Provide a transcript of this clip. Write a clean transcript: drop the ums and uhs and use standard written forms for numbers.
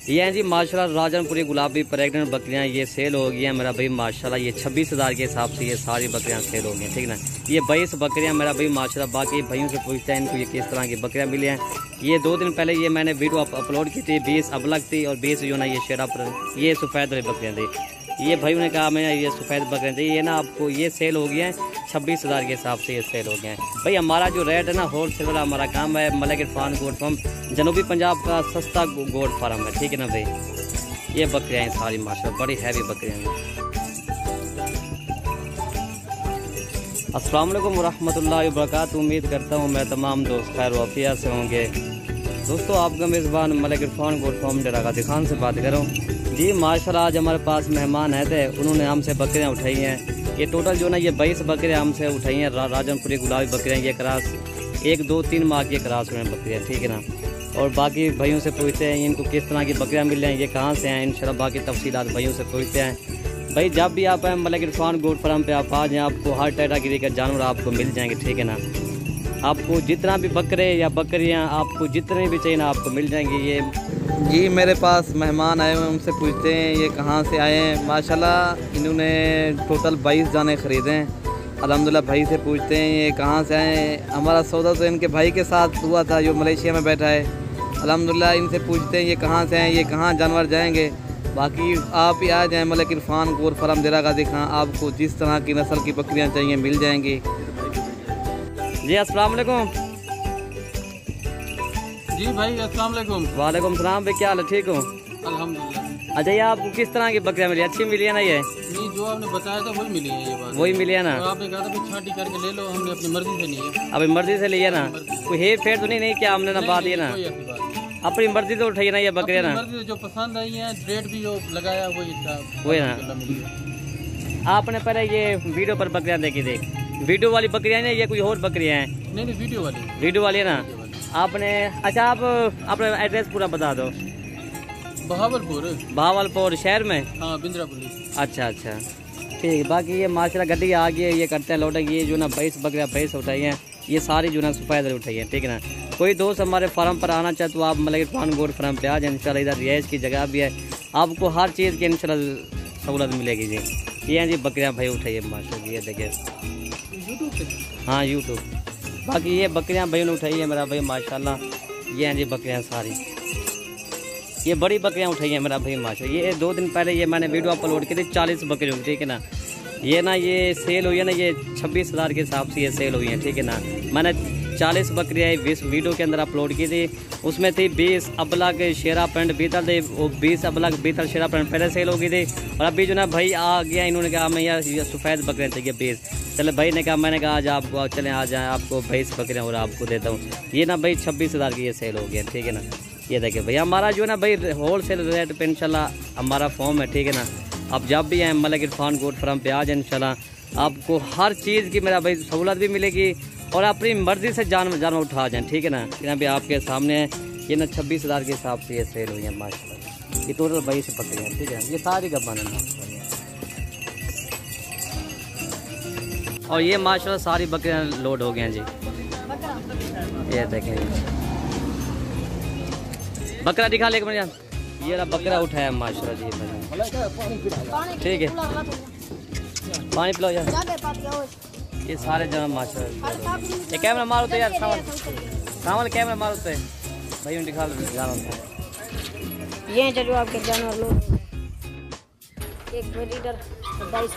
ये हैं जी माशाल्लाह राजनपुरी गुलाबी प्रेग्नेंट बकरियां, ये सेल हो गई हैं मेरा भाई माशाल्लाह। ये 26,000 के हिसाब से ये सारी बकरियां सेल हो गई हैं, ठीक ना। ये 22 बकरियां मेरा भाई माशाल्लाह। बाकी भाइयों से पूछते हैं इनको ये किस तरह की बकरियां मिली हैं। ये 2 दिन पहले ये मैंने वीडियो अपलोड की थी, 20 अबलग थी और 20 जो ना ये शेरा पर ये सफ़ेद वाली बकरियाँ थी। ये भाइयों ने कहा मैं ये सफ़ेद बकरियाँ थी, ये ना आपको ये सेल हो गई हैं 26,000 के हिसाब से ये सेल हो गए हैं भाई। हमारा जो रेट है ना होल सेल वाला हमारा काम है। मलिक इरफान गोट फार्म जनूबी पंजाब का सस्ता गोट फार्म है, ठीक है ना भाई। ये बकरियाँ हैं सारी माशाल्लाह, बड़ी हैवी बकरियाँ हैं। अस्सलाम वालेकुम रहमतुल्लाहि व बरकातहू। उम्मीद करता हूँ मैं तमाम दोस्त खैर वाफिया से होंगे। दोस्तों आपका मेज़बान मलिक इरफान गोट फार्म डेरा गाजी खान से बात करूँ जी। माशाल्लाह आज हमारे पास मेहमान आए थे, उन्होंने हमसे बकरियाँ उठाई हैं। ये टोटल जो ना ये 22 बकरियाँ हमसे उठाई हैं। राजनपुरी गुलाबी बकरियाँ, ये क्रॉस 1, 2, 3 माह की क्रॉस हुए हैं बकरियाँ, ठीक है ना। और बाकी भाइयों से पूछते हैं इनको किस तरह की बकरियां मिल रही हैं, ये कहाँ से हैं। इंशाल्लाह बाकी तफसीलात भाइयों से पूछते हैं। भाई जब भी आप आए मलिक इरफान गोट फार्म पे आप आ जाएँ, आपको हर कैटेगरी का जानवर आपको मिल जाएंगे, ठीक है ना। आपको जितना भी बकरे या बकरियां आपको जितने भी चाहिए ना आपको मिल जाएंगी। ये जी मेरे पास मेहमान आए हुए, उनसे पूछते हैं ये कहाँ से आए हैं। माशाल्लाह इन्होंने टोटल 22 जाने ख़रीदे हैं अल्हम्दुलिल्लाह। भाई से पूछते हैं ये कहाँ से आए हैं। हमारा सौदा तो इनके भाई के साथ हुआ था जो मलेशिया में बैठा है अल्हम्दुलिल्लाह। इनसे पूछते हैं ये कहाँ से हैं, ये कहाँ जानवर जाएंगे। बाकी आप ही आ जाएँ मलिक इरफान गोट फार्म डेरा गाजी खान, आपको जिस तरह की नस्ल की बकरियाँ चाहिए मिल जाएंगी जी। अस्सलाम वालेकुम जी भाई। अस्सलाम वालेकुम। वालेकुम सलाम भाई, क्या हाल है, ठीक हो अल्हम्दुलिल्लाह। अच्छा ये आपको किस तरह की बकरियाँ मिली, अच्छी मिली है ना। ये नहीं जो आपने बताया था वही मिली है, ये बात वही मिली है ना। तो आपने कहा था कि छांटी करके ले लो, हमने अपनी मर्जी से ली है। अभी मर्जी से लिया ना, कोई हेर फेर तो नहीं क्या हमने ना बात ये ना कोई ऐसी बात नहीं। अपनी मर्जी से उठाई ना ये बकरियाँ ना। मर्जी से जो पसंद आई है, रेट भी जो लगाया वही ना। आपने पहले ये वीडियो पर बकरियाँ देखी थी, वीडियो वाली बकरियाँ ना ये कोई और बकरियाँ हैं। नहीं वीडियो वाली है ना आपने। अच्छा आप अपना एड्रेस पूरा बता दो। बहावलपुर शहर में। हाँ बिंद्रा पुलिस। अच्छा ठीक। बाकी ये माशाल्लाह गड्डी आ गई है, ये करते हैं लोड। ये जो ना 22 बकरियाँ 22 उठाई हैं, ये सारी जो ना सफ़ेद उठाई हैं, ठीक है ना। कोई दोस्त हमारे फार्म पर आना चाहे तो आप मलिक इरफान गोट फार्म पे आ जाए इंशाल्लाह। इधर रिहाइश की जगह भी है, आपको हर चीज़ की इंशाल्लाह सहूलत मिलेगी जी। ये हैं जी बकरियाँ भाई उठाई है माशाल्लाह, ये देखिए हाँ यूट्यूब। बाकी ये बकरियां भाई ने उठाई है मेरा भाई माशाल्लाह। ये हैं जी बकरियां सारी, ये बड़ी बकरियां उठाई हैं मेरा भाई माशाल्लाह। ये 2 दिन पहले ये मैंने वीडियो अपलोड की थी 40 बकरियों की, ठीक है ना। ये ना ये सेल हुई है ना, ये 26,000 के हिसाब से ये सेल हुई है, ठीक है ना। मैंने 40 बकरियाँ इस वीडियो के अंदर अपलोड की थी। उसमें थी 20 अबलग शेरा पेंट बीतल थे, वो 20 अबलग बीतल शेरा पेंट पहले सेल हो गई थी। और अभी जो ना भाई आ गया, इन्होंने कहा मैं यार ये सफ़ेद बकरियाँ चाहिए 20। चले भाई ने कहा, मैंने कहा आज आपको चलें आ जाएँ, आपको 22 बकरियाँ और आपको देता हूँ। ये ना भाई 26,000 की ये सेल हो गया, ठीक है ना। ये देखिए भाई हमारा जो है ना भाई होल सेल रेट पे इंशाल्लाह हमारा फॉर्म है, ठीक है ना। आप जब भी आए मलिक इरफान गोट फार्म पे आ जाए इंशाल्लाह, आपको हर चीज़ की मेरा भाई सहूलत भी मिलेगी और अपनी मर्ज़ी से जानवर उठा जाएँ, ठीक है ना। यहाँ भी आपके सामने है ये ना 26,000 के हिसाब से ये सेल हुई है माशाल्लाह। ये टोटल 22 बकरियाँ, ठीक है। ये सारी गब्बान है और ये माशाल्लाह सारी बकरियाँ लोड हो गई हैं जी। ये देखें बकरा दिखा ले, ये रहा बकरा उठाया माशाल्लाह जी, ठीक है। पानी पिलाओ यार, ये सारे जगह माशाल्लाह। ये कैमरा मारो तो यार, सामने कैमरा मारो तो भाई उन दिखा जानवर। ये चलो आपके जानवर लोग एक ब्रीडर 22